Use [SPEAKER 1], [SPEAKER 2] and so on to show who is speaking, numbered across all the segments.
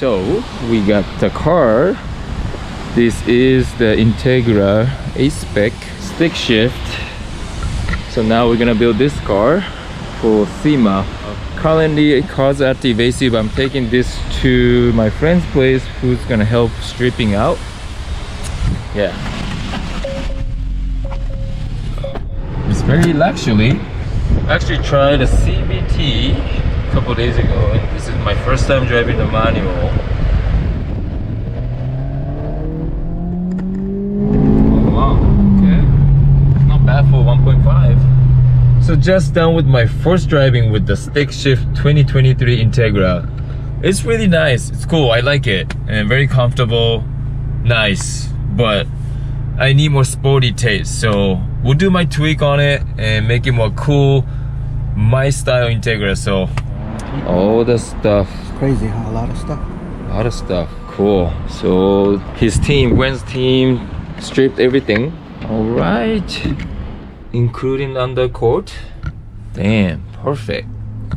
[SPEAKER 1] So we got the car. This is the Integra A-Spec stick shift. So now we're gonna build this car for SEMA. Currently car's at the evasive. I'm taking this to my friend's place who's gonna help stripping out. Yeah. It's very luxury. I actually tried a CVT a couple days ago, and this is my first time driving the manual. Oh wow, okay. Not bad for 1.5. So just done with my first driving with the stick shift 2023 Integra. It's really nice, it's cool, I like it. And very comfortable, nice. But I need more sporty taste, so we'll do my tweak on it and make it more cool, my style Integra. So all the stuff,
[SPEAKER 2] Crazy, huh? A lot of stuff.
[SPEAKER 1] Cool. So his team, Gwen's team, stripped everything. All right, including undercoat. Damn, perfect.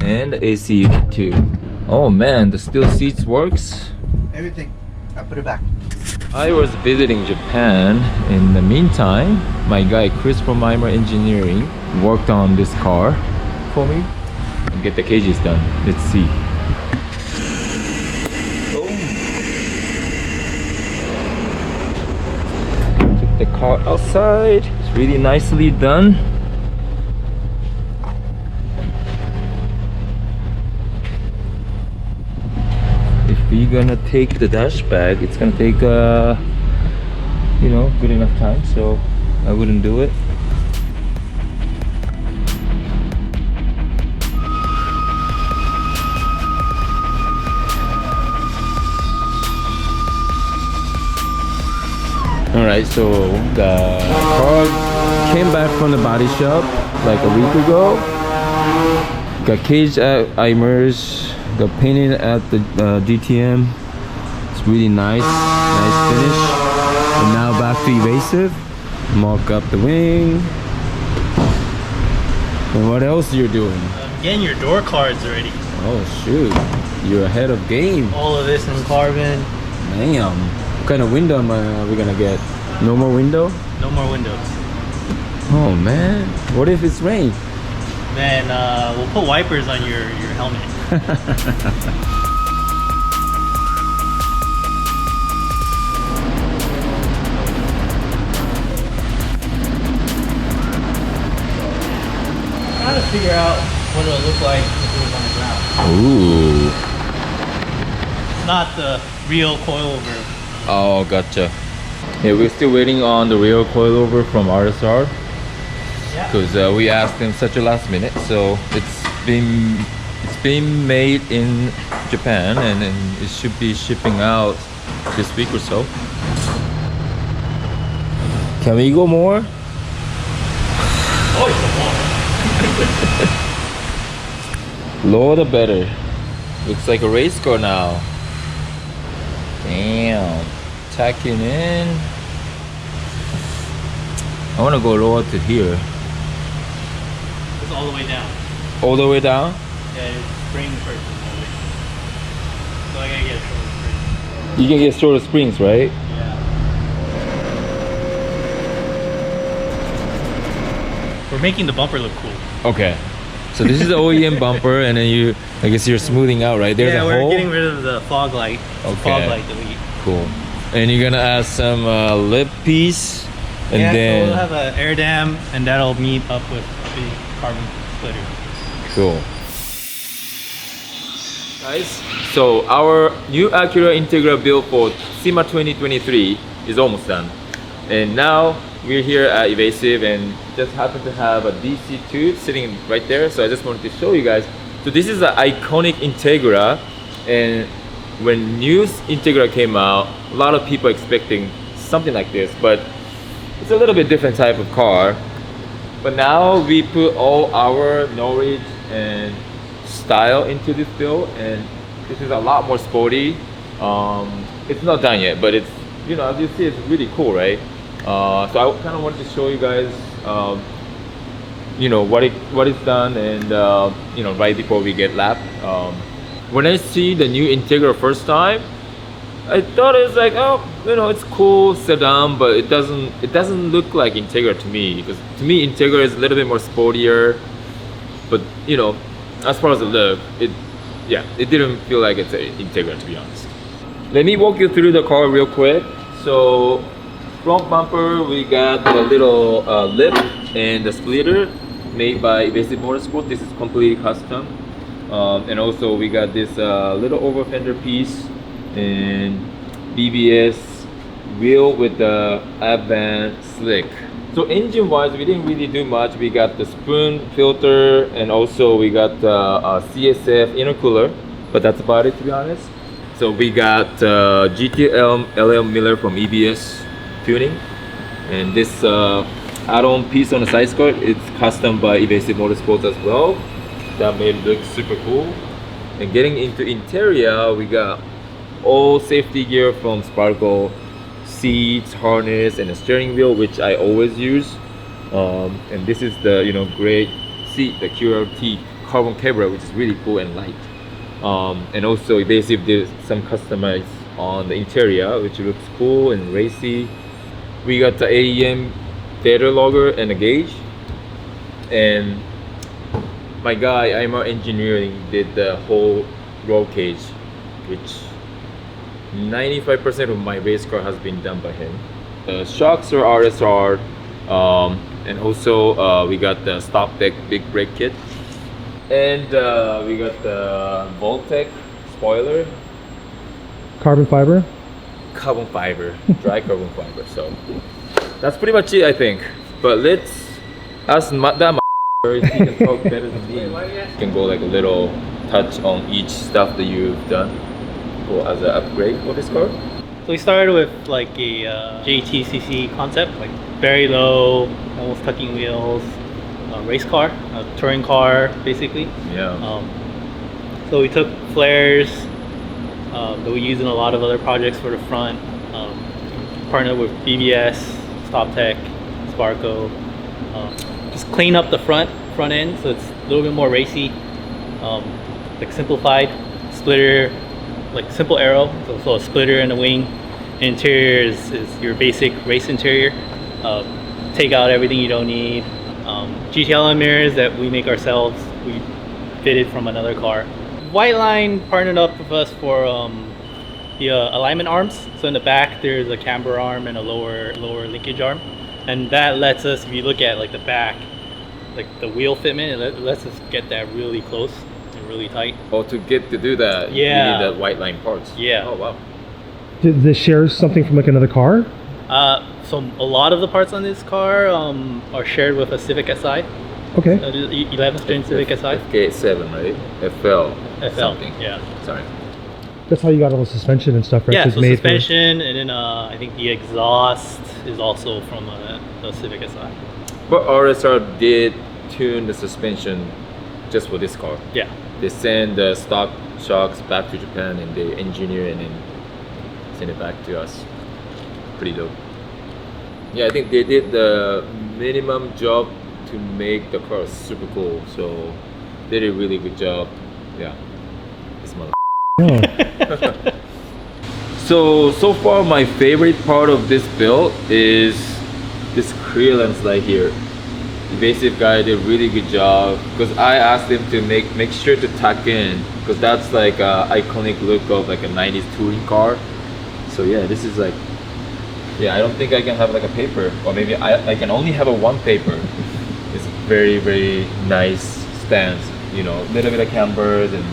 [SPEAKER 1] And the AC unit too. Oh man, the steel seats works.
[SPEAKER 2] Everything. I put it back.
[SPEAKER 1] I was visiting Japan. In the meantime, my guy Chris from Mimer Engineering worked on this car for me and get the cages done. Let's see. Took the car outside. It's really nicely done. If we're gonna take the dash bag, it's gonna take you know, good enough time, so I wouldn't do it. Alright, so the car came back from the body shop like a week ago. Got cage eimers, got painted at the DTM. It's really nice finish. And now back to evasive. Mark up the wing. And what else you're doing?
[SPEAKER 3] Getting your door cards already.
[SPEAKER 1] Oh shoot, you're ahead of game.
[SPEAKER 3] All of this in carbon.
[SPEAKER 1] Damn. What kind of window are we gonna get? No more window?
[SPEAKER 3] No more windows.
[SPEAKER 1] Oh man, what if it's rain?
[SPEAKER 3] Then we'll put wipers on your helmet. Trying to figure out what it would look like if it was on the ground.
[SPEAKER 1] Ooh.
[SPEAKER 3] Not the real coilover.
[SPEAKER 1] Oh, gotcha. Yeah, we're still waiting on the real coilover from RSR.
[SPEAKER 3] Yeah.
[SPEAKER 1] Because we asked them such a last minute, so it's being made in Japan, and it should be shipping out this week or so. Can we go more?
[SPEAKER 3] Oh, it's
[SPEAKER 1] Lower the better. Looks like a race car now. Damn. Tacking in. I want to go lower to here.
[SPEAKER 3] It's all the way down.
[SPEAKER 1] All the way down?
[SPEAKER 3] Yeah, spring first. So I gotta get a shorter spring.
[SPEAKER 1] You can get shorter springs, right?
[SPEAKER 3] Yeah. We're making the bumper look cool.
[SPEAKER 1] Okay. So this is the OEM bumper, and then I guess you're smoothing out, right? There's
[SPEAKER 3] yeah,
[SPEAKER 1] a
[SPEAKER 3] we're
[SPEAKER 1] hole.
[SPEAKER 3] getting rid of the fog light.
[SPEAKER 1] Okay.
[SPEAKER 3] Fog light that we.
[SPEAKER 1] Cool. And you're gonna add some lip piece, and
[SPEAKER 3] yeah,
[SPEAKER 1] then
[SPEAKER 3] so we'll have an air dam, and that'll meet up with the carbon splitter.
[SPEAKER 1] cool. Guys, so our new Acura Integra build for SEMA 2023 is almost done, and now we're here at Evasive and just happen to have a DC2 sitting right there. So I just wanted to show you guys. So this is an iconic Integra, and when new Integra came out, a lot of people expecting something like this, but it's a little bit different type of car. But now we put all our knowledge and style into this build, and this is a lot more sporty. It's not done yet, but it's, you know, as you see, it's really cool, right? So I kind of wanted to show you guys, you know, what it's done, and you know, right before we get lapped. When I see the new Integra first time, I thought it was like, oh, you know, it's cool sedan, but it doesn't look like Integra to me, because to me Integra is a little bit more sportier. But you know, as far as the look, it didn't feel like it's an Integra, to be honest. Let me walk you through the car real quick. So front bumper, we got the little lip and the splitter made by Evasive Motorsport. This is completely custom. And also we got this little over fender piece and BBS wheel with the Advent slick. So engine wise, we didn't really do much. We got the spoon filter, and also we got the CSF intercooler, but that's about it, to be honest. So we got GTL LL Miller from EBS tuning, and this add-on piece on the side skirt, it's custom by Evasive Motorsports as well. That made it look super cool. And getting into interior, we got all safety gear from Sparkle, seats, harness, and a steering wheel, which I always use. And this is the great seat, the QRT carbon fiber, which is really cool and light. And also Evasive did some customize on the interior, which looks cool and racy. We got the AEM data logger and a gauge. And my guy, IMR Engineering, did the whole roll cage, which 95% of my race car has been done by him. The shocks are RSR, and also we got the StopTech big brake kit, and we got the Voltec spoiler,
[SPEAKER 4] Carbon fiber.
[SPEAKER 1] dry carbon fiber. So that's pretty much it, I think. But let's ask that if he can talk better than me. You can go like a little touch on each stuff that you've done as an upgrade for this car.
[SPEAKER 3] So we started with like a JTCC concept, like very low, almost tucking wheels, race car, a touring car, basically.
[SPEAKER 1] Yeah.
[SPEAKER 3] So we took flares that we use in a lot of other projects for the front. Partnered with BBS, StopTech, Sparco. Just clean up the front end so it's a little bit more racy, like simplified splitter, like simple aero, so a splitter and a wing. Interior is your basic race interior. Take out everything you don't need. GTL mirrors that we make ourselves, we fitted from another car. White Line partnered up with us for the alignment arms. So in the back there's a camber arm and a lower linkage arm, and that lets us, if you look at like the back, like the wheel fitment, it lets us get that really close and really tight.
[SPEAKER 1] Oh, to do that,
[SPEAKER 3] Yeah.
[SPEAKER 1] you need the white line parts.
[SPEAKER 3] Yeah.
[SPEAKER 1] Oh wow.
[SPEAKER 4] Did this share something from like another car?
[SPEAKER 3] So a lot of the parts on this car are shared with a Civic Si.
[SPEAKER 4] Okay.
[SPEAKER 3] 11-string Civic Si.
[SPEAKER 1] FK7, right? FL.
[SPEAKER 3] FL.
[SPEAKER 1] Something.
[SPEAKER 3] Yeah.
[SPEAKER 1] Sorry.
[SPEAKER 4] That's how you got all the suspension and stuff, right?
[SPEAKER 3] Yeah.
[SPEAKER 4] It's
[SPEAKER 3] So
[SPEAKER 4] made for-
[SPEAKER 3] suspension, and then I think the exhaust is also from the Civic Si.
[SPEAKER 1] But RSR did tune the suspension just for this car.
[SPEAKER 3] Yeah.
[SPEAKER 1] They send the stock shocks back to Japan and they engineer and then send it back to us. Pretty dope. Yeah, I think they did the minimum job to make the car super cool. So they did a really good job. Yeah. This mother.
[SPEAKER 4] Oh.
[SPEAKER 1] So far my favorite part of this build is this clear lens light here. The Evasive guy did a really good job, because I asked him to make sure to tuck in, because that's like a iconic look of like a 90s touring car. So yeah, this is like, yeah, I don't think I can have like a paper, or maybe I can only have a one paper. It's a very, very nice stance, you know, a little bit of cambers, and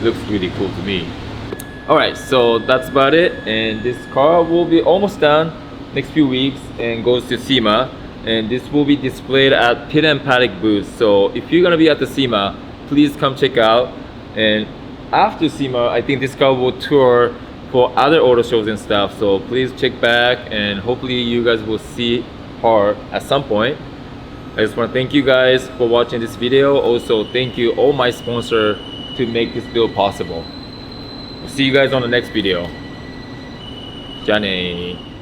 [SPEAKER 1] looks really cool to me. Alright, so that's about it, and this car will be almost done next few weeks and goes to SEMA, and this will be displayed at Pit and Paddock booth. So if you're gonna be at the SEMA, please come check out. And after SEMA, I think this car will tour for other auto shows and stuff, so please check back, and hopefully you guys will see her at some point. I just want to thank you guys for watching this video. Also thank you all my sponsors to make this build possible. We'll see you guys on the next video. じゃあねー。